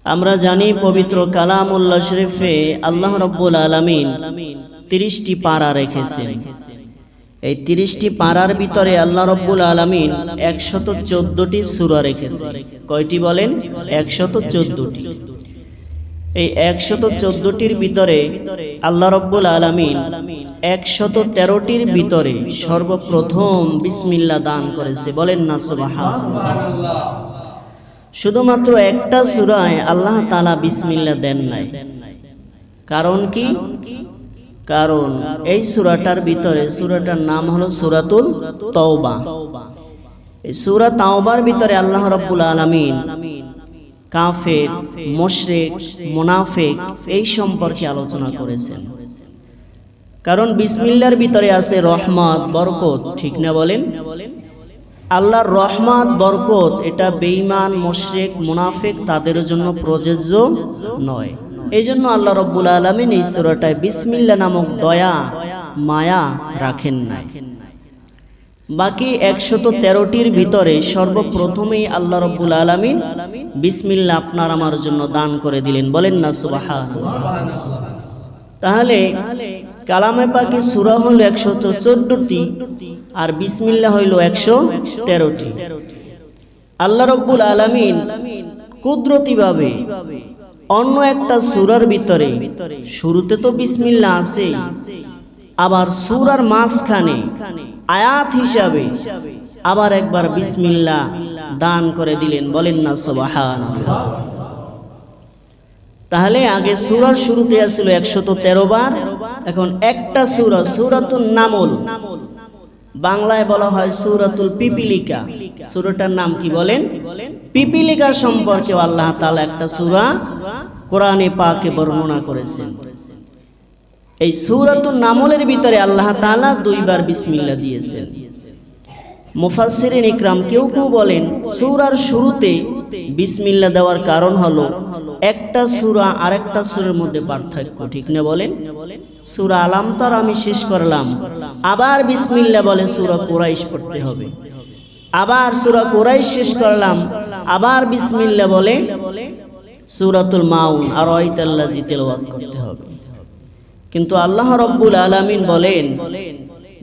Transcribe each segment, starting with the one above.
আমরা জানি পবিত্র কালামুল্লাহ শরীফে আল্লাহ রাব্বুল আলামিন 30টি পারা রেখেছেন। এই 30টি পারার ভিতরে আল্লাহ রাব্বুল আলামিন 114টি সূরা রেখেছেন। কয়টি বলেন? 114টি। এই 114টির ভিতরে আল্লাহ রাব্বুল আলামিন 113টির ভিতরে সর্বপ্রথম বিসমিল্লাহ দান করেছে। বলেন না সুবহানাল্লাহ। শুধুমাত্র একটা সূরায় আল্লাহ তাআলা বিসমিল্লাহ দেন নাই। কারণ কি? কারণ এই সূরাটার ভিতরে, সূরাটার নাম হলো সূরাতুল তাওবা। এই সূরা তাওবার ভিতরে আল্লাহ রাব্বুল আলামিন কাফের, মুশরিক, মুনাফিক এই সম্পর্কে আলোচনা করেছেন। কারণ বিসমিল্লাহর ভিতরে আছে রহমত, বরকত, ঠিক না বলেন? আল্লাহর রহমত, বরকত এটা বেঈমান, মুশরিক, মুনাফিক তাদের জন্য প্রযোজ্য নয়। এই জন্য আল্লাহ রাব্বুল আলামিন এই সূরাটায় বিসমিল্লাহ নামক দয়া, মায়া রাখেন নাই। বাকি 113টির ভিতরে সর্বপ্রথমেই আল্লাহ রাব্বুল আলামিন বিসমিল্লাহ আপনার আমার জন্য দান করে দিলেন। বলেন না সুবহানাল্লাহ। তাহলে কালামে পাকে সূরা হলো 114টি আর বিসমিল্লাহ হইল 113টি। আল্লাহ রাব্বুল আলামিন কুদরতিভাবে অন্য একটা সূরার ভিতরে শুরুতে তো বিসমিল্লাহ আছে, আবার সূরার মাঝখানে আয়াত হিসাবে আবার একবার বিসমিল্লাহ দান করে দিলেন। বলেন না সুবহানাল্লাহ। তাহলে আগে সূরার শুরুতে ছিল 113 বার, এখন একটা সূরা, সূরাতুন নামল, বাংলায় বলা হয় সূরাতুল পিপিলিকা। সূরাটার নাম কি বলেন? পিপিলিকা সম্পর্কে আল্লাহ তাআলা একটা সূরা কোরআনে পাকে বর্ণনা করেছেন। এই সূরাতুন নামলের ভিতরে আল্লাহ তাআলা 2 বার বিসমিল্লাহ দিয়েছেন। মুফাসসিরিন ইকরাম কেউ কেউ বলেন সূরার শুরুতে বিসমিল্লাহ দেওয়ার কারণ হলো একটা সূরা আরেকটা সূরার মধ্যে পার্থক্য, ঠিক না বলেন? সূরা আলাম তার আমি শেষ করলাম, আবার বিসমিল্লাহ বলে সূরা কুরাইশ পড়তে হবে। আবার সূরা কুরাইশ শেষ করলাম, আবার বিসমিল্লাহ বলে সূরাতুল মাউন আর আয়াতুল্লাযী তেলাওয়াত করতে হবে। কিন্তু আল্লাহ রাব্বুল আলামিন বলেন,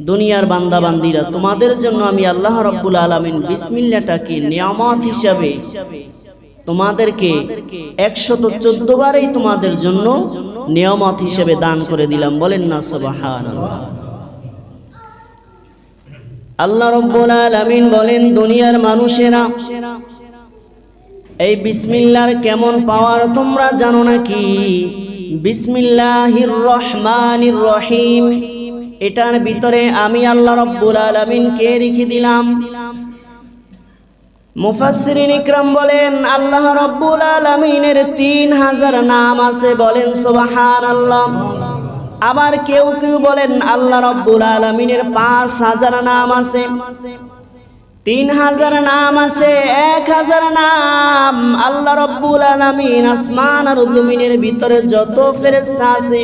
দুনিয়ার বান্দা বান্দীরা, তোমাদের জন্য আমি আল্লাহ রাব্বুল আলামিন বিসমিল্লাহটাকে নিয়ামত হিসাবে তোমাদেরকে 114 বারেই তোমাদের জন্য নিয়ামত হিসেবে দান করে দিলাম। বলেন না সুবহানাল্লাহ। আল্লাহ রাব্বুল আলামিন বলেন, দুনিয়ার মানুষেরা এই বিসমিল্লাহর কেমন পাওয়ার তোমরা জানো নাকি? বিসমিল্লাহির রহমানির রহিম, এটার ভিতরে আমি আল্লাহ রাব্বুল আলামিন কে রেখে দিলাম। মুফাসসিরিন ইকরাম বলেন আল্লাহ রাব্বুল আলামিনের 3000 নাম আছে। বলেন সুবহানাল্লাহ। আবার কেউ কেউ বলেন আল্লাহ রাব্বুল আলামিনের 5000 নাম আছে, 3000 নাম আছে, 1000 নাম। আল্লাহ রাব্বুল আলামিন আসমান আর জমিনের ভিতরে যত ফেরেশতা আছে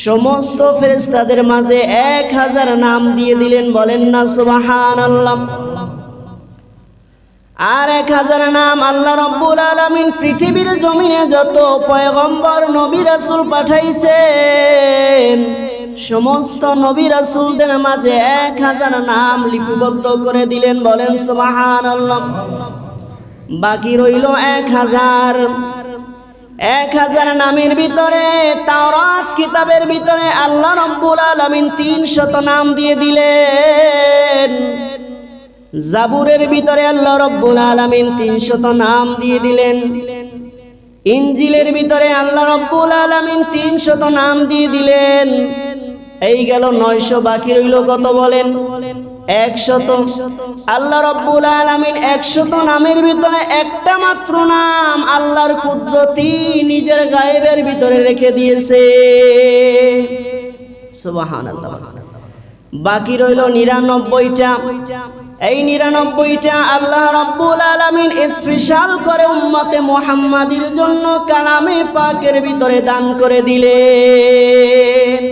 সমস্ত ফেরেশতাদের মাঝে 1000 নাম দিয়ে দিলেন। বলেন না সুবহানাল্লাহ। আর 1000 নাম আল্লাহ রাব্বুল আলামিন পৃথিবীর জমিনে যত পয়গম্বর নবী রাসূল পাঠাইছেন সমস্ত নবী রাসূলদের মাঝে 1000 নাম লিপিবদ্ধ করে দিলেন। বলেন সুবহানাল্লাহ। বাকি রইল 1000 নামের ভিতরে তাওরাত কিতাবের ভিতরে আল্লাহ রাব্বুল আলামিন 300 নাম দিয়ে দিলেন। জাবুরের ভিতরে আল্লাহ রাব্বুল আলামিন 300 নাম দিয়ে দিলেন। ইনজিলের ভিতরে আল্লাহ রাব্বুল আলামিন 300 নাম দিয়ে দিলেন। এই গেল 900, বাকি রইল কত বলেন? 100। আল্লাহ রাব্বুল আলামিন 100 নামের ভিতরে একটা মাত্র নাম আল্লাহর কুদরতি নিজের গায়েবের ভিতরে রেখে দিয়েছে। সুবহানাল্লাহ। বাকি রইল 99টা। এই 99টা আল্লাহ রাব্বুল আলামিন স্পেশাল করে উম্মতে মুহাম্মাদির জন্য কালামে পাকের ভিতরে দান করে দিলেন।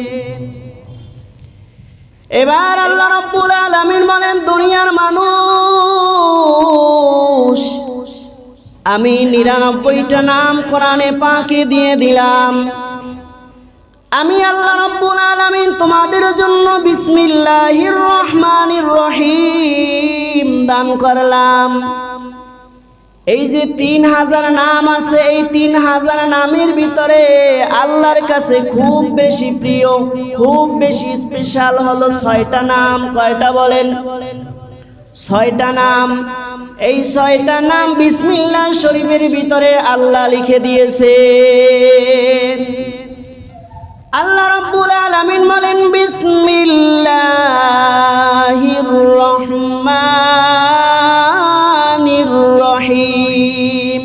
এবার আল্লাহ রাব্বুল আলামিন বলেন, দুনিয়ার মানুষ আমি 99টা নাম কোরআনে পাকে দিয়ে দিলাম। আমি আল্লাহ রাব্বুল আলামিন তোমাদের জন্য বিসমিল্লাহির রহমানির রহিম দান করলাম। এই যে 3000 নাম আছে, এই 3000 নামের ভিতরে আল্লাহর কাছে খুব বেশি প্রিয়, খুব বেশি স্পেশাল হলো 6টা নাম। কয়টা বলেন? 6টা নাম। এই 6টা নাম বিসমিল্লাহ শরীফের ভিতরে আল্লাহ লিখে দিয়েছেন। আল্লাহ রাব্বুল আলামিন বলেন বিসমিল্লাহির রহমানির রহিম।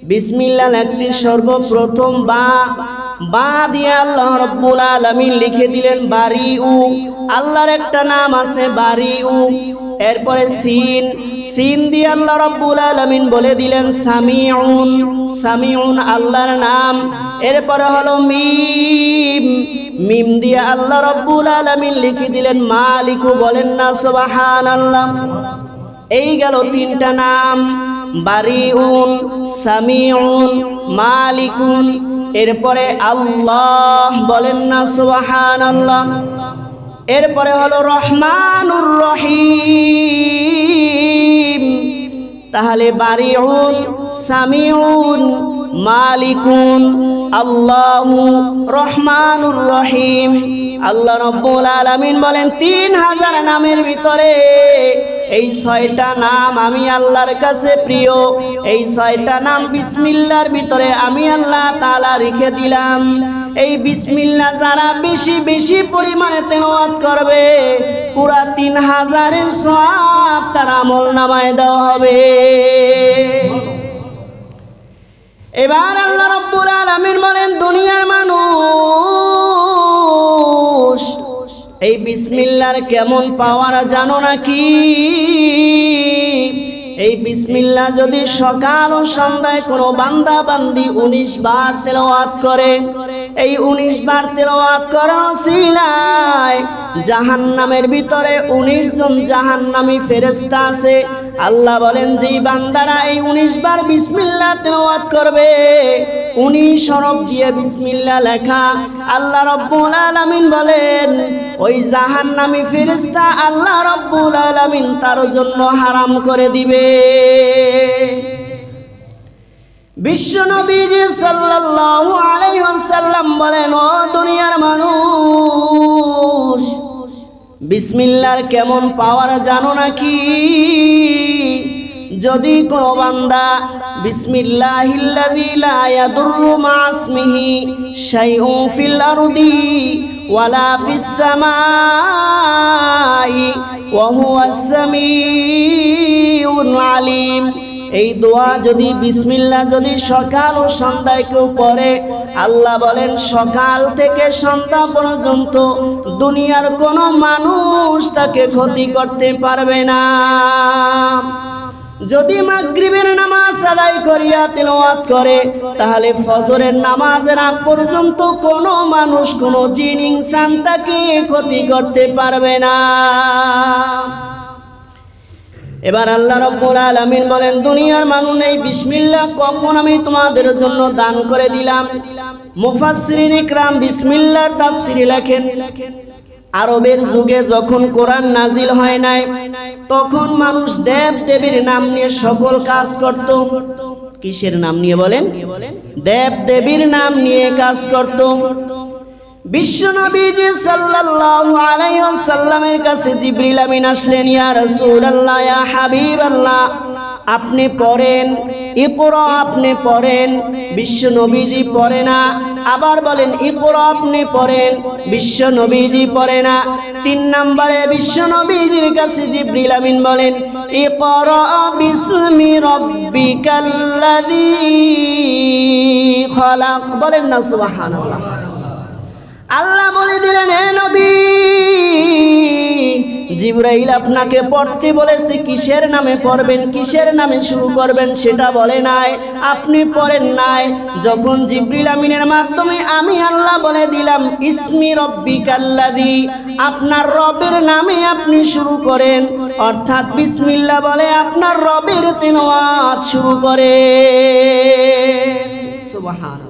বিসমিল্লাহ লিখতে সর্বপ্রথম বা দিয়ে আল্লাহ রাব্বুল আলামিন লিখে দিলেন বারিউ। আল্লাহর একটা নাম আছে বারিউ। এরপরে সিন দিয়ে আল্লাহ রাব্বুল আলামিন বলে দিলেন সামিউন। সামিউন আল্লাহর নাম। এরপরে হলো মিম দিয়ে আল্লাহ রাব্বুল আলামিন লিখে দিলেন মালিকু। বলেন না সুবহানাল্লাহ। এই গেল 3টা নাম, বারিউন, সামিউন, মালিকুন। এরপরে আল্লাহ। বলেন না সুবহানাল্লাহ। এরপরে হলো রহমানুর রহিম। তাহলে বারিউন, সামিউন, মালিকুন, আল্লাহু, রহমানুর রহিম। আল্লাহ রাব্বুল আলামিন বলেন 3000 নামের ভিতরে এই 6টা নাম আমি আল্লাহর কাছে প্রিয়। এই 6টা নাম বিসমিল্লাহর ভিতরে আমি আল্লাহ তাআলা রেখে দিলাম। এই বিসমিল্লাহ যারা বেশি বেশি পরিমাণে তেলাওয়াত করবে পুরা 3000-এর সওয়াব তার আমলনামায় দেওয়া হবে। এবার আল্লাহ রাব্বুল আলামিন বলেন দুনিয়ার মানুষ এই বিসমিল্লাহর কেমন পাওয়ার জানো নাকি? এই বিসমিল্লাহ যদি সকাল ও সন্ধ্যায় কোনো বান্দা বান্দি 19 বার তেলাওয়াত করে, এই 19 বার তেলাওয়াত করার উসিলায় জাহান্নামের ভিতরে 19 জন জাহান্নামী ফেরেশতা আছে। আল্লাহ বলেন যে বান্দারা এই 19 বার বিসমিল্লাহ তেলাওয়াত করবে, 19 হরফ দিয়ে বিসমিল্লাহ লেখা, আল্লাহ রাব্বুল আলামিন বলেন ওই জাহান্নামী ফেরেশতা আল্লাহ রাব্বুল আলামিন তার জন্য হারাম করে দিবে। বিশ্ব নবীজি সাল্লাল্লাহু আলাইহি ওয়াসাল্লাম বলেন ও দুনিয়ার মানুষ বিসমিল্লাহর কেমন পাওয়ার জানো নাকি? যদি কোনো বান্দা বিসমিল্লাহিল্লাযী লা ইয়াদুররু মা ইসমিহি শাইউন ফিল আরদি ওয়ালা ফিস সামাই ওয়া হুয়াস সামিউল আলিম, এই দোয়া যদি বিসমিল্লাহ যদি সকাল ও সন্ধ্যায় কেউ পড়ে, আল্লাহ বলেন সকাল থেকে সন্ধ্যা পর্যন্ত দুনিয়ার কোনো মানুষ তাকে ক্ষতি করতে পারবে না। যদি মাগরিবের নামাজ আদায় করিয়া তিলাওয়াত করে তাহলে ফজরের নামাজের আগ পর্যন্ত কোনো মানুষ কোনো জিন ইনসান তাকে ক্ষতি করতে পারবে না। এবার আল্লাহ রাব্বুল আলামিন বলেন দুনিয়ার মানুষ এই বিসমিল্লাহ কখন আমি তোমাদের জন্য দান করে দিলাম। মুফাসসিরিন ইকরাম বিসমিল্লাহর তাফসীর লেখেন আরবের যুগে যখন কোরআন নাজিল হয় নাই তখন মানুষ দেব দেবীর নাম নিয়ে সকল কাজ করত। কিসের নাম নিয়ে বলেন? দেব দেবীর নাম নিয়ে কাজ করত। বিশ্ব নবীজি সাল্লাল্লাহু আলাইহি ওয়াসাল্লামের কাছে জিবরিল আমিন আসলেন, ইয়া রাসূলুল্লাহ ইয়া হাবিবাল্লাহ আপনি পড়েন, ইকরা আপনি পড়েন। বিশ্ব নবীজি পড়ে না। আবার বলেন ইকরা আপনি পড়েন, বিশ্ব নবীজি পড়ে না। 3 নম্বরে বিশ্ব নবীজির কাছে জিবরিল আমিন বলেন ইকরা বিসমি রাব্বিকাল্লাযী খালাক। বলেন না সুবহানাল্লাহ। আল্লাহ বলে দিলেন, হে নবী, জিবরাইল আপনাকে পড়তে বলেছে, কিসের নামে পড়বেন, কিসের নামে শুরু করবেন সেটা বলে নাই, আপনি পড়েন নাই। যখন জিবরিল আমিনের মাধ্যমে আমি আল্লাহ বলে দিলাম, ইসমি রব্বিকাল্লাযী, আপনার রবের নামে আপনি শুরু করেন, অর্থাৎ বিসমিল্লাহ বলে আপনার রবের তিলাওয়াত শুরু করেন। সুবহানাল্লাহ।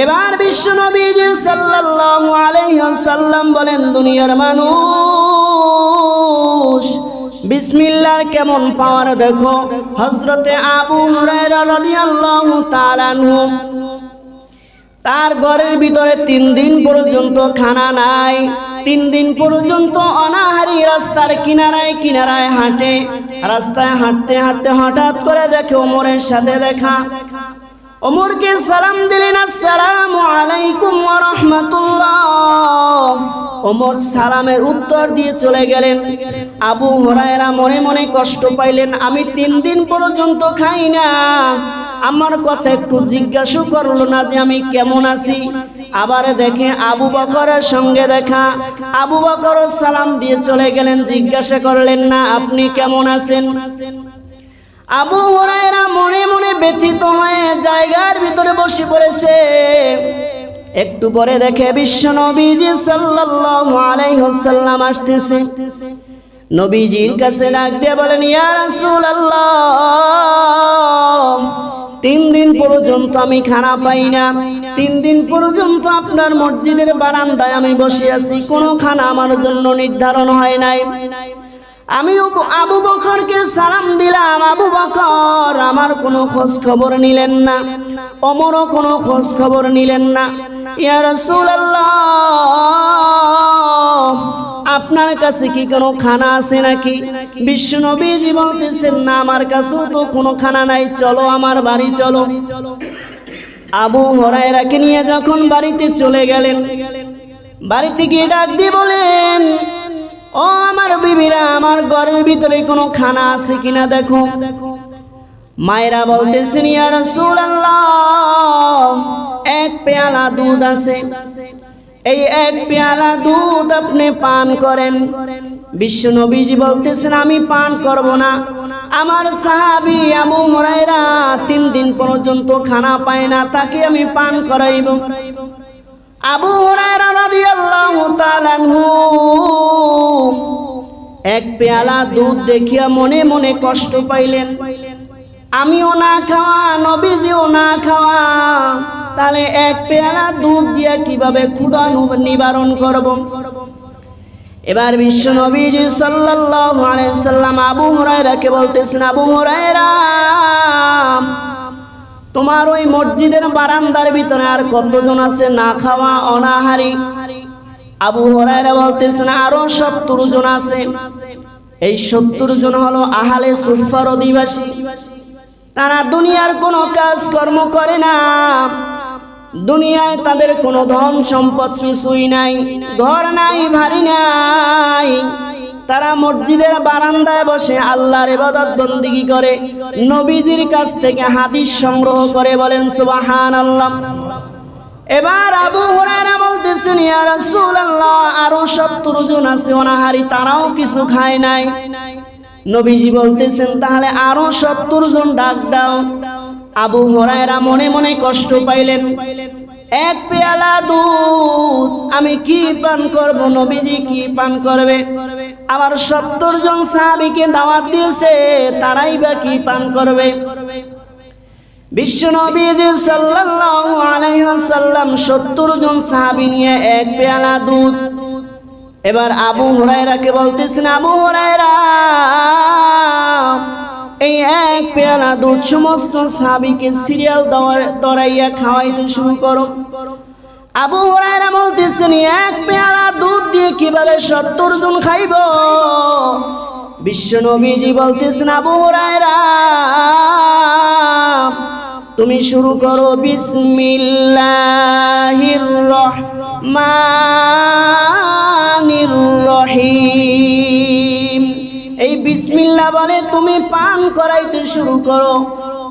এবার বিশ্ব নবীজি সাল্লাল্লাহু আলাইহি ওয়াসাল্লাম বলেন, দুনিয়ার মানুষ বিসমিল্লাহর কেমন পাওয়ার দেখো। হযরতে আবু হুরায়রা রাদিয়াল্লাহু তাআলা আনহু, তার ঘরের ভিতরে 3 দিন পর্যন্ত খানা নাই, 3 দিন পর্যন্ত অনাহারি রাস্তার কিনারায় কিনারায় হাঁটে। রাস্তায় হাঁটতে হাঁটতে হঠাৎ করে দেখে ওমরের সাথে দেখা। ওমরকে সালাম দিলেন, আসসালামু আলাইকুম ওয়া রাহমাতুল্লাহ। ওমর সালামের উত্তর দিয়ে চলে গেলেন। আবু হুরায়রা মনে মনে কষ্ট পাইলেন, আমি 3 দিন পর্যন্ত খাই না, আমার কথা একটু জিজ্ঞাসা করলো না যে আমি কেমন আছি। আবার দেখে আবু বকরের সঙ্গে দেখা, আবু বকরও সালাম দিয়ে চলে গেলেন, জিজ্ঞাসা করলেন না আপনি কেমন আছেন। আবু হুরায়রা মনে মনে ব্যথিত হয়ে জায়গার ভিতরে বসে পড়েছে। একটু পরে দেখে বিশ্ব নবীজি সাল্লাল্লাহু আলাইহি ওয়াসাল্লাম আসতেছে। নবীজির কাছে ডাক দিয়ে বলেন, ইয়া রাসূলুল্লাহ, 3 দিন পর্যন্ত আমি খানা পাই না, 3 দিন পর্যন্ত আপনার মসজিদের বারান্দায় আমি বসে আছি, কোনো খানা আমার জন্য নির্ধারণ হয় নাই। আমি আবু বকরকে সালাম দিলাম, আবু বকর আমার কোনো খোঁজ খবর নিলেন না, ওমরও কোনো খোঁজ খবর নিলেন না। ইয়া রাসূলুল্লাহ, আপনার কাছে কি কোনো খানা আছে নাকি? বিশ্ব নবীজি বলতেছেন, না আমার কাছেও তো কোনো খানা নাই, চলো আমার বাড়ি চলো। আবু হুরায়রাকে নিয়ে যখন বাড়িতে চলে গেলেন, বাড়িতে গিয়ে ডাক দিয়ে বলেন, ও আমার বিবিরা, আমার ঘরের ভিতরে কোনো খানা আছে কিনা দেখো। মায়েরা বলতেছেন, ইয়া রাসূলুল্লাহ, 1 পেয়ালা দুধ আছে, এই 1 পেয়ালা দুধ আপনি পান করেন। বিশ্ব নবীজি বলতেছেন, আমি পান করব না, আমার সাহাবী আবু হুরায়রা 3 দিন পর্যন্ত খানা পায় না, তাকে আমি পান করাইব। আবু হুরায়রা রাদিয়াল্লাহু তাআলা আনহু 1 পেয়ালা দুধ দেখিয়া মনে মনে কষ্ট পাইলেন। আমিও না খাওয়া, নবীজিও না খাওয়া, তাহলে 1 পেয়ালা দুধ দিয়া কিভাবে ক্ষুধা নিবারণ করব। এবার বিশ্ব নবীজি সাল্লাল্লাহু আলাইহি সাল্লাম আবু হুরায়রাকে বলতেছেন, আবু হুরায়রা, তোমার ওই মসজিদের বারান্দার ভিতরে আর কতজন আছে না খাওয়া অনাহারি? আবু হুরায়রা বলতেছেন, আরো 70 জন আছে। এই 70 জন হলো আহলে সুফার অধিবাসী। তারা দুনিয়ার কোনো কাজ কর্ম করে না, দুনিয়ায় তাদের কোনো ধন সম্পদ কিছুই নাই, ঘর নাই, বাড়ি নাই। তারা মসজিদের বারান্দায় বসে আল্লাহর ইবাদত বন্দেগী করে, নবীজির কাছ থেকে হাদিস সংগ্রহ করে। বলেন সুবহানাল্লাহ। এবার আবু হুরায়রা বলতেছেন, ইয়া রাসূলুল্লাহ, আরো 70 জন আছে অনাহারি, তারাও কিছু খায় নাই। নবীজি বলতেছেন, তাহলে আরো 70 জন ডাক দাও। আবু হুরায়রা মনে মনে কষ্ট পাইলেন, 1 পেয়ালা দুধ আমি কি পান করব, নবীজি কি পান করবে? আবার 70 জন সাহাবীকে দাওয়াত দিয়েছে, তারাই বা কি পান করবে? বিশ্ব নবীজি সাল্লাল্লাহু আলাইহি ওয়াসাল্লাম 70 জন সাহাবী নিয়ে 1 পেয়ালা দুধ। এবার আবু হুরায়রাকে বলতেছেন, আবু হুরায়রা, এই 1 পেয়ালা দুধ সমস্ত সাহাবীকে সিরিয়াল দরাইয়া খাওয়াইতে শুরু করো। আবু হুরায়রা বলতেছেন, 1 পেয়ালা দুধ দিয়ে কিভাবে 70 জন খাইব? বিশ্ব নবীজি বলতেছেন, আবু হুরায়রা, তুমি শুরু করো বিসমিল্লাহির রহমানির রহিম। এই বিসমিল্লাহ বলে তুমি পান করাইতে শুরু করো।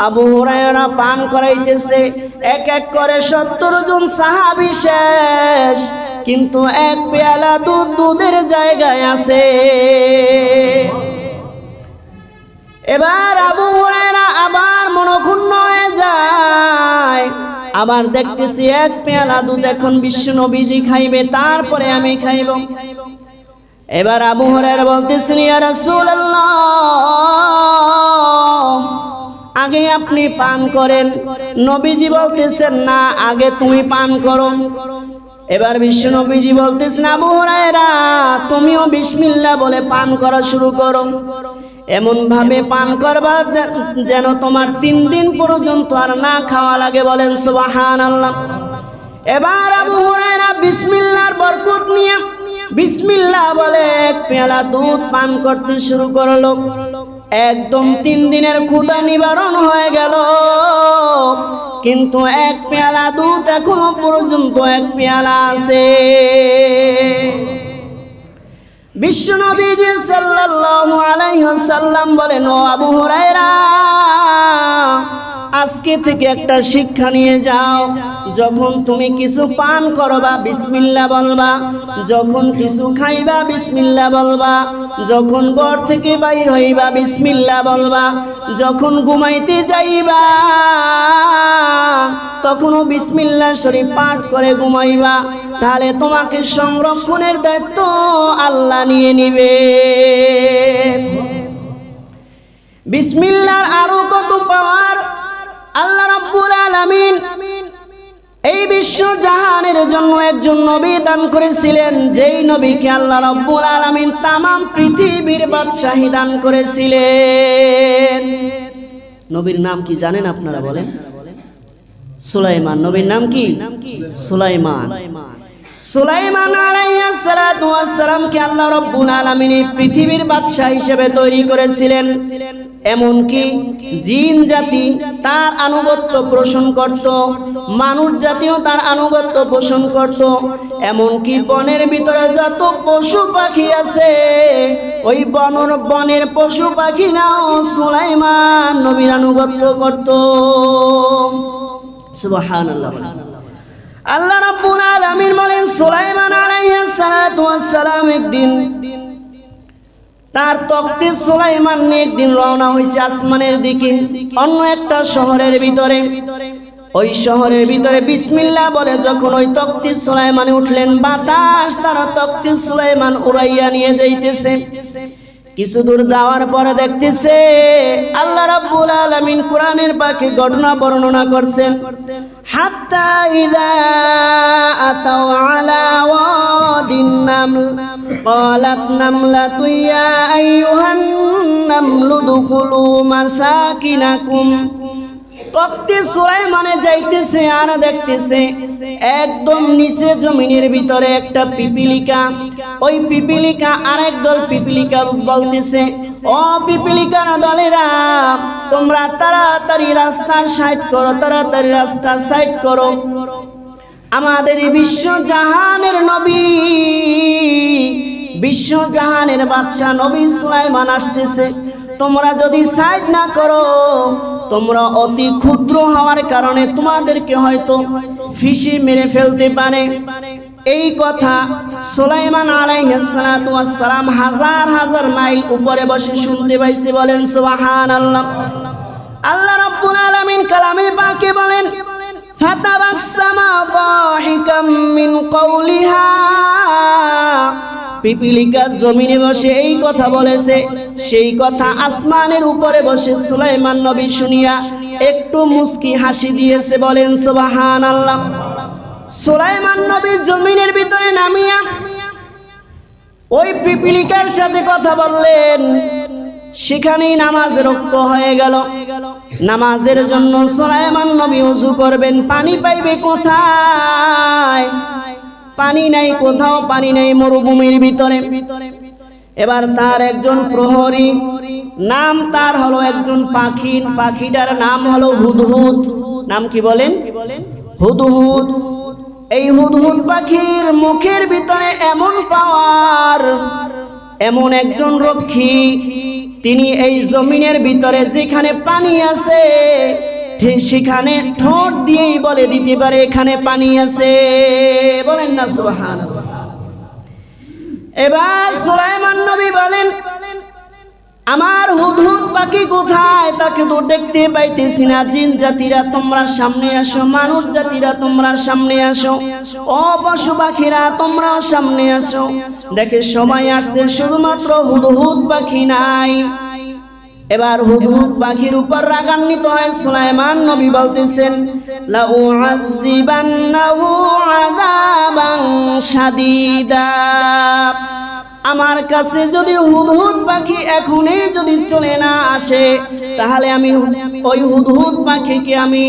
আবু হুরায়রা পান করাইতেছে। এক এক করে 70 জন সাহাবী শেষ, কিন্তু এক পেয়ালা দুধ দুধের জায়গায় আছে। এবার আবু হুরায়রা আবার মনক্ষুণ্ণ হয়ে যায়, আবার দেখতেছি এক পেয়ালা দুধ এখন বিশ্ব নবীজি খাইবে, তারপরে আমি খাইব। এবার আবু হুরায়রা বলতেছেন, ইয়া রাসূলুল্লাহ, আগে আপনি পান করেন। নবীজি বলতেছেন, না, আগে তুমি পান করো। এবার বিশ্ব নবীজি বলতেছেন, আবু হুরায়রা, তুমিও বিসমিল্লাহ বলে পান করা শুরু করো। এমন ভাবে পান করবা যেন তোমার 3 দিন পর্যন্ত আর না খাওয়া লাগে। বলেন সুবহানাল্লাহ। এবার আবু হুরায়রা বিসমিল্লাহর বরকত নিয়ে বিসমিল্লাহ বলে এক পেয়ালা দুধ পান করতে শুরু করলো। একদম 3 দিনের ক্ষুধা নিবারণ হয়ে গেল, কিন্তু এক পেয়ালা দুধ এখনো পর্যন্ত এক পেয়ালা আছে। বিশ্বনবীজি সাল্লাল্লাহু আলাইহি ওয়াসাল্লাম বলেন, ও আবু হুরায়রা, আজকে থেকে একটা শিক্ষা নিয়ে যাও। যখন তুমি কিছু পান করবা বিসমিল্লাহ বলবা, যখন কিছু খাইবা বিসমিল্লাহ বলবা, যখন ঘর থেকে বাইর হইবা বিসমিল্লাহ বলবা, যখন ঘুমাইতে যাইবা তখনও বিসমিল্লাহ শরীফ পাঠ করে ঘুমাইবা। তাহলে তোমাকে সংরক্ষণের দায়িত্ব আল্লাহ নিয়ে নিবে। বিসমিল্লাহর আরো কত পাওয়ার! আল্লাহ রাব্বুল আলামিন এই বিশ্ব জাহানের জন্য একজন নবী দান করেছিলেন, যেই নবীকে আল্লাহ রাব্বুল আলামিন তামাম পৃথিবীর বাদশাহী দান করেছিলেন। নবীর নাম কি জানেন আপনারা? বলেন। সুলাইমান। নবীর নাম কি? সুলাইমান। সুলাইমান আলাইহিস সালাতু ওয়াস সালামকে আল্লাহ রাব্বুল আলামিন পৃথিবীর বাদশা হিসেবে তৈরি করেছিলেন। এমনকি জিন জাতি তার আনুগত্য পোষণ করত, মানুষ জাতিও তার আনুগত্য পোষণ করত। এমনকি বনের ভিতরে যত পশু পাখি আছে, ওই বনের পশু পাখিরাও সুলাইমান নবীর আনুগত্য করত। সুবহানাল্লাহ। আল্লাহ রাব্বুল আলামিন বলেন, সুলাইমান আলাইহিস সালাতু ওয়াস সালাম একদিন তার তখতে সুলাইমান একদিন রওনা হয়েছে আসমানের দিকে, অন্য একটা শহরের ভিতরে। ওই শহরের ভিতরে বিসমিল্লাহ বলে যখন ওই তখতে সুলাইমানে উঠলেন, বাতাস তার তখতে সুলাইমান উড়াইয়া নিয়ে যাইতেছে। কিছু দূর যাওয়ার পরে দেখতেছে আল্লাহ রাব্বুল আলামিন কোরআনের পাকে ঘটনা বর্ণনা করছেন, হাত্তা ইযা আতাও আলা ওয়াদিন নামল ক্বালাত নামলাতু ইয়া আইয়ুহান নামলু দুখুলু মাসাকিনাকুম। তখতে সুলাইমানে যাইতেছে আর দেখতেছে একদম নিচে জমিনের ভিতরে একটা পিপিলিকা। ওই পিপিলিকা আরেক দল পিপিলিকা বলতেছে, ও পিপিলিকার দলেরা, তোমরা তাড়াতাড়ি রাস্তা সাইড করো, তাড়াতাড়ি রাস্তা সাইড করো। আমাদের এই বিশ্ব জাহানের নবী, বিশ্ব জাহানের বাদশা নবী সুলাইমান আসতেছে। তোমরা যদি সাইড না করো, তোমরা অতি ক্ষুদ্র হওয়ার কারণে তোমাদেরকে হয়তো ফিসে মেরে ফেলতে পারে। এই কথা সুলাইমান আলাইহিস সালাতু ওয়াস সালাম হাজার হাজার মাইল উপরে বসে শুনতে পাইছে। বলেন সুবহানাল্লাহ। আল্লাহ রাব্বুল আলামিন কালামে পাকে বলেন, ফাতাবাসসামা দাহিকাম মিন কওলিহা। পিপিলিকা জমিনে বসে এই কথা বলেছে, সেই কথা আসমানের উপরে বসে সুলাইমান নবী শুনিয়া একটু মুস্কি হাসি দিয়েছে। বলেন সুবহানাল্লাহ। সুলাইমান নবী জমিনের ভিতরে নামিয়া ওই পিপিলিকার সাথে কথা বললেন। সেখানেই নামাজ রক্ত হয়ে গেল। নামাজের জন্য সুলাইমান নবী ওযু করবেন, পানি পাইবে কোথায়? পানি নাই, কোথাও পানি নাই, মরুভূমির ভিতরে। এবার তার একজন প্রহরী, নাম তার হলো একজন পাখি, পাখিটার নাম হলো হুদহুদ। নাম কি বলেন? হুদহুদ। এই হুদহুদ পাখির মুখের ভিতরে এমন পাওয়ার, এমন একজন রক্ষী, তিনি এই জমিনের ভিতরে যেখানে পানি আছে ঠিক সেখানে ঠোঁট দিয়েই বলে দিতে পারে এখানে পানি আছে। বলেন না সুবহানাল্লাহ। এবার সুলাইমান নবী বলেন, আমার হুদহুদ পাখি কোথায়? তাকে তো দেখতে পাইতেছি না। জিন জাতিরা তোমরা সামনে আসো, মানুষ জাতিরা তোমরা সামনে আসো, ও পশু পাখিরা তোমরাও সামনে আসো। দেখে সবাই আসছে, শুধুমাত্র হুদহুদ পাখি নাই। এবার হুদহুদ পাখির উপর রাগান্বিত হয় সুলাইমান নবী বলতেছেন, লা উআযিবান্নাহু আযাবান শাদীদা। আমার কাছে যদি হুদহুদ পাখি এখনই যদি চলে না আসে, তাহলে আমি ওই হুদহুদ পাখিকে আমি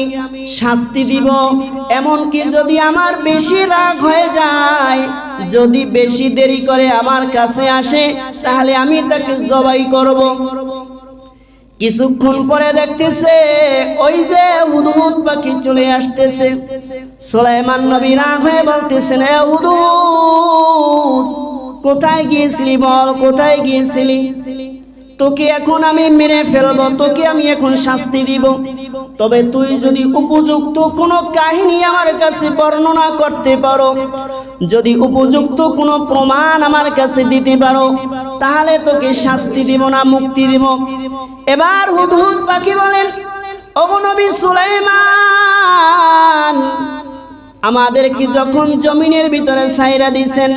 শাস্তি দিব। এমনকি যদি আমার বেশি রাগ হয়ে যায়, যদি বেশি দেরি করে আমার কাছে আসে, তাহলে আমি তাকে জবাই করব। কিছুক্ষণ পরে দেখতেছে ওই যে হুদহুদ পাখি চলে আসতেছে। সুলাইমান নবী রাগ হয়ে বলতেছেন, এ হুদহুদ কোথায় গিয়েছিলি বল, কোথায় গিয়েছিলি? তোকে এখন আমি মেরে ফেলবো, তোকে আমি এখন শাস্তি দিব। তবে তুই যদি উপযুক্ত কোনো কাহিনী আমার কাছে বর্ণনা করতে পারো, যদি উপযুক্ত কোনো প্রমাণ আমার কাছে দিতে পারো, তাহলে তোকে শাস্তি দিব না, মুক্তি দিব। এবার হুদহুদ পাখি বলেন, ওগো নবী সুলাইমান, আমাদেরকে যখন জমিনের ভিতরে ছাইরা দিয়েছেন,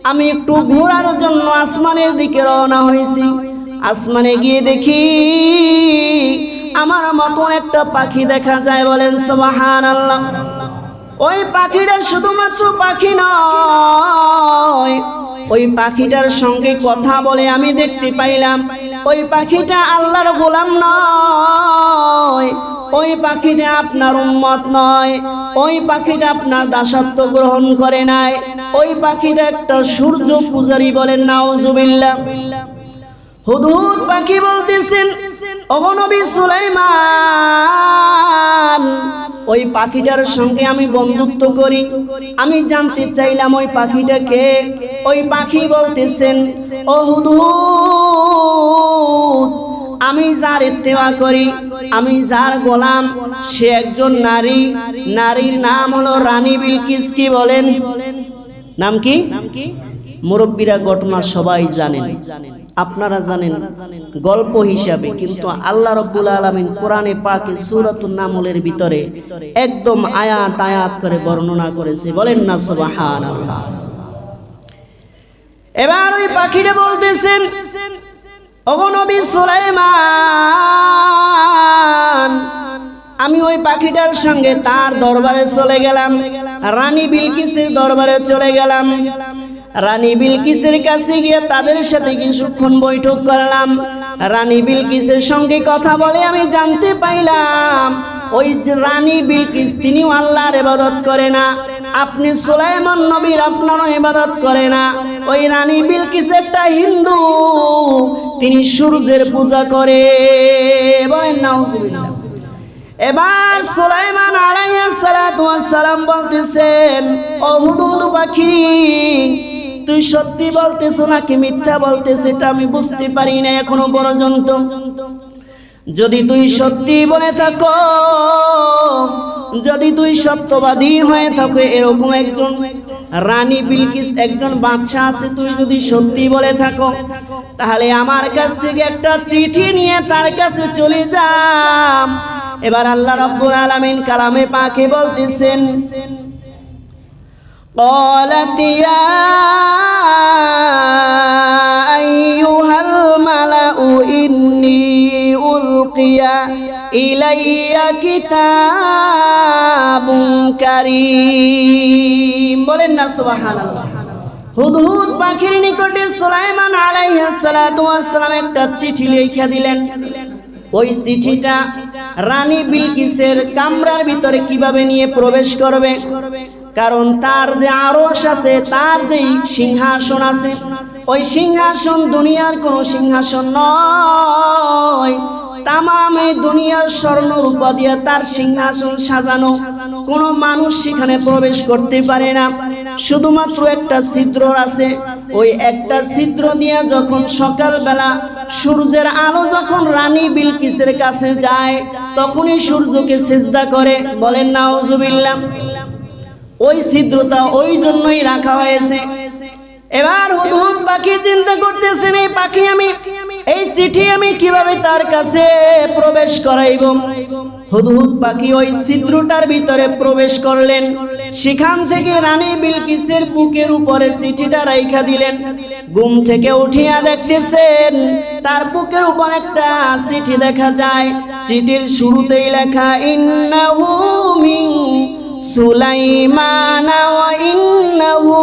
আমি একটু ঘোরার জন্য আসমানের দিকে রওনা হয়েছি। আসমানে গিয়ে দেখি আমার মতন একটা পাখি দেখা যায়। বলেন সুবহানাল্লাহ। ওই পাখিটা শুধুমাত্র পাখি নয়, ওই পাখিটার সঙ্গে কথা বলে আমি দেখতে পাইলাম ওই পাখিটা আল্লাহর গোলাম নয়, ওই পাখিটা আপনার উম্মত নয়, ওই পাখিটা আপনার দাসত্ব গ্রহণ করে নাই, ওই পাখিটা একটা সূর্য পূজারী। বলেন নাউজুবিল্লাহ। হুদহুদ পাখি বলতেছেন, ওগো নবী সুলাইমান, ওই পাখিটার সঙ্গে আমি বন্ধুত্ব করি। আমি জানতে চাইলাম ওই পাখিটা কে? ওই পাখি বলতেছেন, ও হুদহুদ, আমি যার ইত্তেবা করি, আমি যার গোলাম, সে একজন নারী। নারীর নাম হলো রানী বিলকিস। কি বলেন? নাম কি? মুরব্বীরা ঘটনা সবাই জানেন, আপনারা জানেন গল্প হিসাবে, কিন্তু আল্লাহ রাব্বুল আলামিন কোরআনে পাকে সূরাতুন নামলের ভিতরে একদম আয়াত আয়াত করে বর্ণনা করেছে। বলেন না সুবহানাল্লাহ। এবার ওই পাখিটা বলতেছেন, ওগো নবী সুলাইমান, আমি ওই পাখিটার সঙ্গে তার দরবারে চলে গেলাম, রানী বিলকিসের দরবারে চলে গেলাম। রানী বিলকিসের কাছে গিয়ে তাদের সাথে কিছুক্ষণ বৈঠক করলাম। রানী বিলকিসের সঙ্গে কথা বলে আমি জানতে পাইলাম ওই যে রানী বিলকিস তিনিও আল্লাহর ইবাদত করে না, আপনি সুলাইমান নবীর আপনারও ইবাদত করে না। ওই রানী বিলকিস একটা হিন্দু, তিনি সূর্যের পূজা করে। বলেন নাউজুবিল্লাহ। এবার সুলাইমান আলাইহিস সালাতু ওয়াস সালাম বলতেছেন, ও হুদহুদ পাখি, তুই সত্যি বলতেছ নাকি মিথ্যা বলতেছ এটা আমি বুঝতে পারি না এখনো পর্যন্ত। যদি তুই সত্যি বলে থাকো, যদি তুই সত্যবাদী হয়ে থাকো, এরকম একজন রানী বিলকিস একজন বাদশা আছে, তুই যদি সত্যি বলে থাকো, তাহলে আমার কাছ থেকে একটা চিঠি নিয়ে তার কাছে চলে যাম। এবার আল্লাহ রাব্বুল আলামিন কালামে পাকে বলতেছেন, قالت يا أيها الملأ إني ألقي إلي كتاب كريم। বলেন না সুবহানাল্লাহ। হুদহুদ পাখির নিকটে সুলাইমান আলাইহিস সালাতু ওয়াস সালাম একটা চিঠি লিখে দিলেন। ওই চিঠিটা রানী বিলকিসের কামরার ভিতরে কিভাবে নিয়ে প্রবেশ করবে? কারণ তার যে আরশ আছে, তার যে সিংহাসন আছে, ওই সিংহাসন দুনিয়ার কোনো সিংহাসন নয়। তামাম এই দুনিয়ার স্বর্ণ রূপা দিয়ে তার সিংহাসন সাজানো, কোনো মানুষ সেখানে প্রবেশ করতে পারে না। শুধুমাত্র একটা ছিদ্র আছে, ওই একটা ছিদ্র দিয়ে যখন সকালবেলা সূর্যের আলো যখন রানী বিলকিসের কাছে যায় তখনই সূর্যকে সিজদা করে, বলেন নাউজুবিল্লাহ। ওই ছিদ্রটা ওই জন্যই রাখা হয়েছে। এবার হুদহুদ পাখি চিন্তা করতেছেন, এই পাখি এই চিঠি আমি কিভাবে তার কাছে প্রবেশ করাইব। হুদহুদ পাখি ওই ছিদ্রটার ভিতরে প্রবেশ করলেন, সেখান থেকে রানী বিলকিসের বুকের উপরে চিঠিটা রাইখা দিলেন। ঘুম থেকে উঠিয়া দেখতেছেন তার বুকের উপর একটা চিঠি দেখা যায়। চিঠির শুরুতেই লেখা ইন্নাহু মিন সুলাইমান ওয়া ইন্নাহু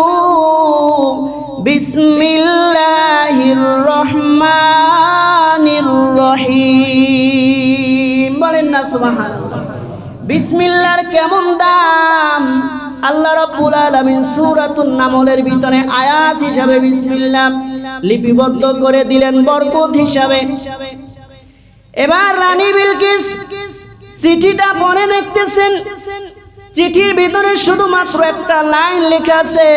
বিসমিল্লাহির রহমানির রহিম, বলেন না সুবহানাল্লাহ। বিসমিল্লাহর কেমন দাম! আল্লাহ রাব্বুল আলামিন সূরাতুন নামলের ভিতরে আয়াত হিসাবে বিসমিল্লাহ লিপিবদ্ধ করে দিলেন বরকত হিসাবে। এবার রানী বিলকিস চিঠিটা পড়ে দেখতেছেন, চিঠির ভিতরে শুধুমাত্র একটা লাইন লেখা আছে,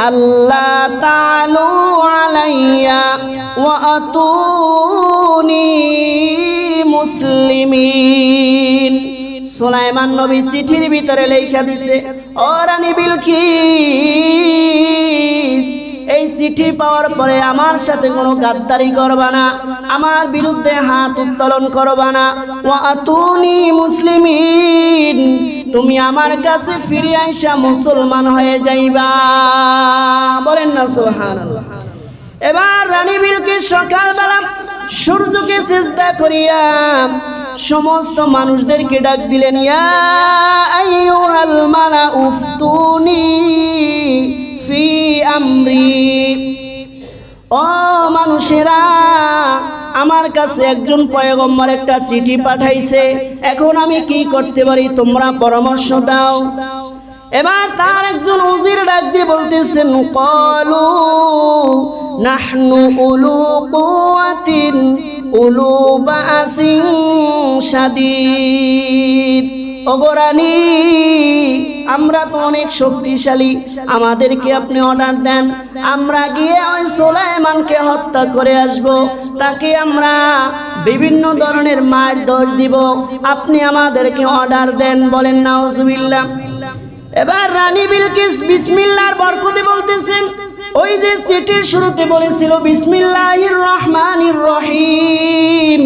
আল্লাহ তাআলু আলাইয়া ওয়া আতুনি মুসলিমিন। সুলাইমান নবী চিঠির ভিতরে লেখা দিছে, ও রানী বিলকিস, এই চিঠি পাওয়ার পরে আমার সাথে কোনো গাদ্দারি করবা না, আমার বিরুদ্ধে হাত উত্তোলন করবা না। ওয়া আতুনি মুসলিমিন, তুমি আমার কাছে ফিরে আইসা মুসলমান হয়ে যাইবা, বলেন না সুবহানাল্লাহ। এবার রানী বিলকিস সকালবেলা সূর্যকে সিজদা করিয়া সমস্ত মানুষদেরকে ডাক দিলেন, ইয়া আইয়ুহাল মালাউ উফতুনি ফি আমরি, ও মানুষেরা, আমার কাছে একজন পয়গম্বর একটা চিঠি পাঠাইছে, এখন আমি কি করতে পারি তোমরা পরামর্শ দাও। এবার তার একজন উজির ডাক দিয়ে বলতেছেন, ক্বালু নাহনু উলু কুওয়াতিন উলু বাসিন শাদীদ, ওগো রানী, আমরা তো অনেক শক্তিশালী, আমাদেরকে আপনি অর্ডার দেন, আমরা গিয়ে ওই সুলাইমানকে হত্যা করে আসব, তাকে আমরা বিভিন্ন ধরনের মারধর দিব, আপনি আমাদেরকে অর্ডার দেন, বলেন নাউজুবিল্লাহ। এবার রানী বিলকিস বিসমিল্লাহর বরকতে বলতেছেন, ওই যে চিঠির শুরুতে বলেছিল বিসমিল্লাহির রহমানির রহিম,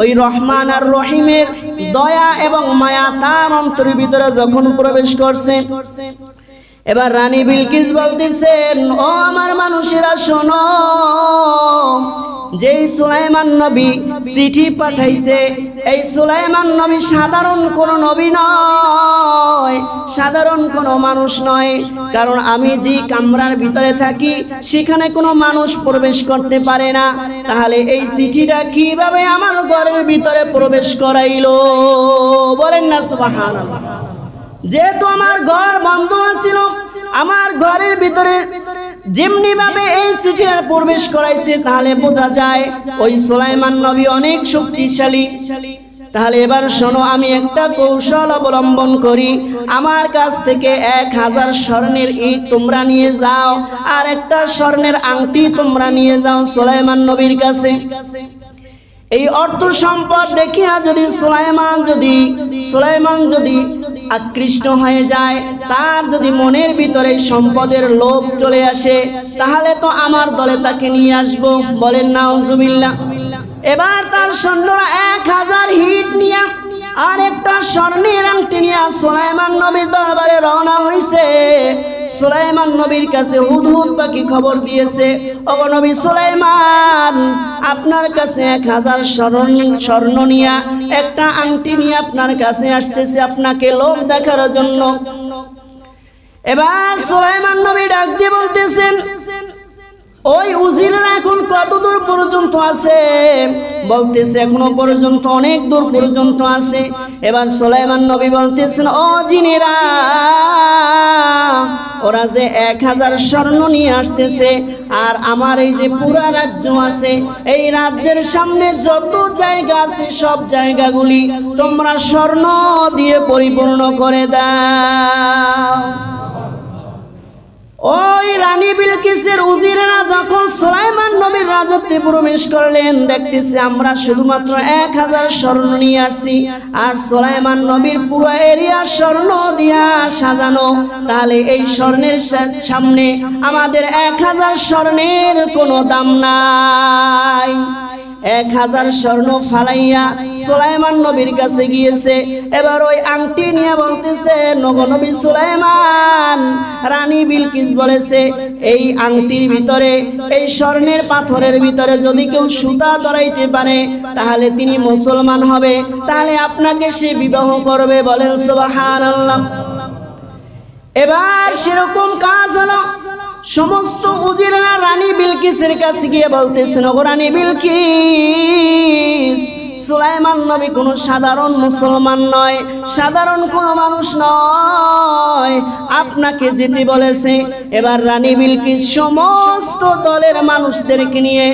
ওই রহমান আর রহিমের দয়া এবং মায়া তার অন্তরের ভিতরে যখন প্রবেশ করছে, এবার রানী বিলকিস বলতেছেন, ও আমার মানুষেরা শোনো, যেই সুলাইমান নবী চিঠি পাঠাইছে, এই সুলাইমান নবী সাধারণ কোন নবী নয়, সাধারণ কোনো মানুষ নয়, কারণ আমি যে কামরার ভিতরে থাকি সেখানে কোনো মানুষ প্রবেশ করতে পারে না, তাহলে এই চিঠিটা কিভাবে আমার ঘরের ভিতরে প্রবেশ করাইলো, বলেন না সুবহানাল্লাহ। যেহেতু আমার ঘর বন্ধ ছিল, আমার ঘরের ভিতরে যেমনি ভাবে এই চিঠিটা প্রবেশ করাইছে, তাহলে বোঝা যায় ওই সুলাইমান নবী অনেক শক্তিশালী। তাহলে এবার শোনো, আমি একটা কৌশল অবলম্বন করি, আমার কাছ থেকে 1000 স্বর্ণের ইট তোমরা নিয়ে যাও, আর একটা স্বর্ণের আংটি তোমরা নিয়ে যাও সুলাইমান নবীর কাছে। এই অর্থ সম্পদ দেখিয়া যদি সুলাইমান যদি আকৃষ্ট হয়ে যায়, তার যদি মনের ভিতরে সম্পদের লোভ চলে আসে, তাহলে তো আমার দলে তাকে নিয়ে আসবো, বলেন নাউজুবিল্লাহ। এবার তার সৈন্যরা 1000 হিট নিয়ে আর একটা স্বর্ণের আংটি নিয়ে সুলাইমান নবীর দরবারে রওনা হইছে। সুলাইমান নবীর কাছে হুদহুদ পাখি খবর দিয়েছে, ওগো নবী সুলাইমান, আপনার কাছে 1000 স্বর্ণ নিয়ে একটা আংটি নিয়ে আপনার কাছে আসতেছে আপনাকে লোভ দেখার জন্য। এবার সুলাইমান নবী ডাক দিয়ে বলতেছেন, ওই উজিররা এখন কত দূর পর্যন্ত আছে? বলতেছে এখনো পর্যন্ত অনেক দূর পর্যন্ত আছে। এবার সুলাইমান নবী বলতেছেন, ও জিনেরা, ওরা যে 1000 স্বর্ণ নিয়ে আসতেছে, আর আমার এই যে পুরা রাজ্য আছে, এই রাজ্যের সামনে যত জায়গা আছে সব জায়গাগুলি তোমরা স্বর্ণ দিয়ে পরিপূর্ণ করে দাও। ওই রানী বিলকিসের উজিরেরা যখন সুলাইমান নবীর রাজত্বে প্রবেশ করলেন, দেখতেছে আমরা শুধুমাত্র 1000 স্বর্ণ নিয়ে আসছি, আর সুলাইমান নবীর পুরো এরিয়া স্বর্ণ দিয়া সাজানো। তাহলে এই স্বর্ণের সামনে আমাদের 1000 স্বর্ণের কোনো দাম নাই। 1000 স্বর্ণ ফালাইয়া সুলাইমান নবীর কাছে গিয়েছে। এবার ওই আংটি নিয়ে বলতেছে, নবী সুলাইমান, রানী বিলকিস বলেছে এই আংটির ভিতরে, এই স্বর্ণের পাথরের ভিতরে যদি কেউ সুতা ধরাইতে পারে তাহলে তিনি মুসলমান হবে, তাহলে আপনাকে সে বিবাহ করবে। বলেন সুবহানাল্লাহ। এবার সেরকম কাজ হলো। সমস্ত উজিরেরা রানী বিলকিসের কাছে গিয়ে বলতেছেন, ওগো রানী বিলকিস, সুলাইমান নবী কোনো সাধারণ মুসলমান নয়, সাধারণ কোনো মানুষ নয়, আপনাকে যেতে বলেছে। এবার রানী বিলকিস সমস্ত দলের মানুষদেরকে নিয়ে,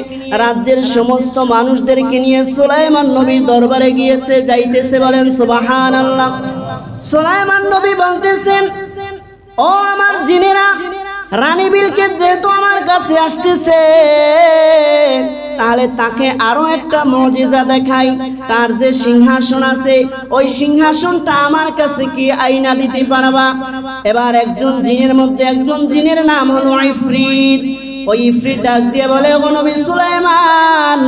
রাজ্যের সমস্ত মানুষদেরকে নিয়ে সুলাইমান নবীর দরবারে গিয়েছে, যাইতেছে। বলেন সুবহানাল্লাহ। সুলাইমান নবী বলতেছেন, ও আমার জিনেরা, রানী বিলকিস যেহেতু আমার কাছে আসতেছে, তাহলে তাকে আরো একটা মুজিজা দেখাই। তার যে সিংহাসন আছে, ওই সিংহাসনটা আমার কাছে কি আইনা দিতে পারবা? এবার একজন জিনের মধ্যে একজন জিনের নাম হলো ইফরিত। ওই ইফরিত ডাক দিয়ে বলে, ও নবী সুলাইমান,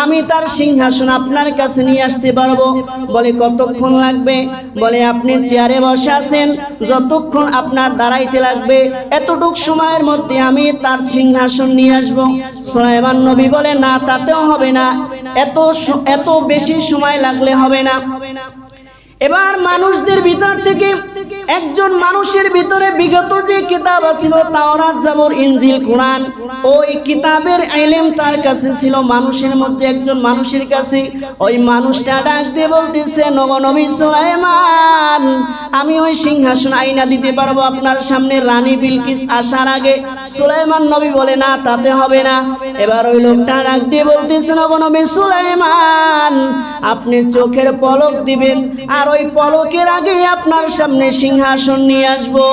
আমি তার সিংহাসন আপনার কাছে নিয়ে আসতে পারবো। বলে কতক্ষণ লাগবে? বলে আপনি চেয়ারে বসে আছেন, যতক্ষণ আপনার দাঁড়াইতে লাগবে এতটুক সময়ের মধ্যে আমি তার সিংহাসন নিয়ে আসবো। সুলাইমান নবী বলে, না, তাতেও হবে না, এত বেশি সময় লাগলে হবে না। এবার মানুষদের ভিতর থেকে একজন মানুষের ভিতরে বিগত যে কিতাব ছিল, তাওরাত, জাবুর, ইনজিল, কোরআন, ওই কিতাবের ইলম তার কাছে ছিল। মানুষের মধ্যে একজন মানুষের কাছে ওই মানুষটা ডাক দিয়ে বলতেছে, নবী সুলাইমান, আমি ওই সিংহাসন আইনা দিতে পারবো আপনার সামনে রানী বিলকিস আসার আগে। সুলাইমান নবী বলে, না, তাতে হবে না। এবার ওই লোকটা ডাক দিয়ে বলতেছে, নবী সুলাইমান, আপনি চোখের পলক দিবেন, আর ওই পলকের আগে আপনার সামনে সিংহাসন নিয়ে আসবো।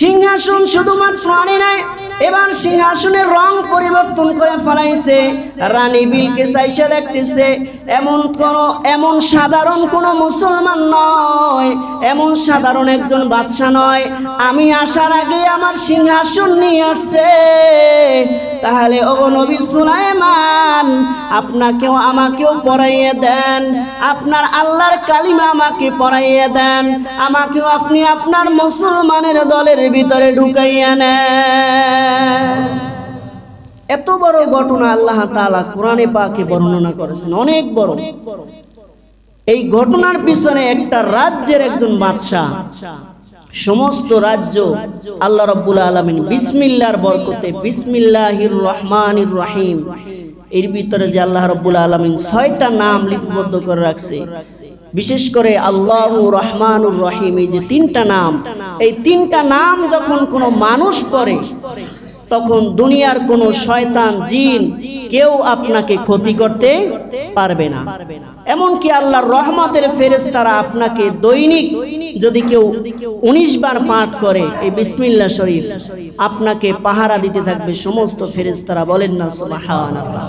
সিংহাসন শুধুমাত্র আনে নাই, এবার সিংহাসনের রং পরিবর্তন করে ফেলাইছে। রানী বিলকিস আইসা দেখতেছে এমন সাধারণ কোন মুসলমান নয়, এমন সাধারণ একজন বাদশা নয়, আমি আসার আগে আমার সিংহাসন নিয়ে আসছে। তাহলে ও নবী সুলাইমান, আপনাকেও আমাকেও পড়াইয়ে দেন, আপনার আল্লাহর কালিমা আমাকে পড়াইয়ে দেন, আমাকেও আপনি আপনার মুসলমানের দলের ভিতরে ঢুকাইয়া নেন। এত বড় ঘটনা আল্লাহ তাআলা কোরআনে পাকে বর্ণনা করেছেন, অনেক বড়। এই ঘটনার পিছনে একটা রাজ্যের একজন বাদশা, সমস্ত রাজ্য আল্লাহ রাব্বুল আলামিন বিসমিল্লাহর বরকতে, বিসমিল্লাহির রহমানির রহিম, এর ভিতরে যে আল্লাহ রাব্বুল আলামিন 6টা নাম লিপিবদ্ধ করে রাখছে, বিশেষ করে আল্লাহু রহমানুর রহিম, এই যে 3টা নাম, এই 3টা নাম যখন কোনো মানুষ পড়ে তখন দুনিয়ার কোনো শয়তান, জিন কেউ আপনাকে ক্ষতি করতে পারবে না। এমনকি আল্লাহর রহমতের ফেরেশতারা আপনাকে দৈনিক যদি কেউ 19 বার পাঠ করে এই বিসমিল্লাহ শরীফ, আপনাকে পাহারা দিতে থাকবে সমস্ত ফেরেশতারা। বলেন না সুবহানাল্লাহ।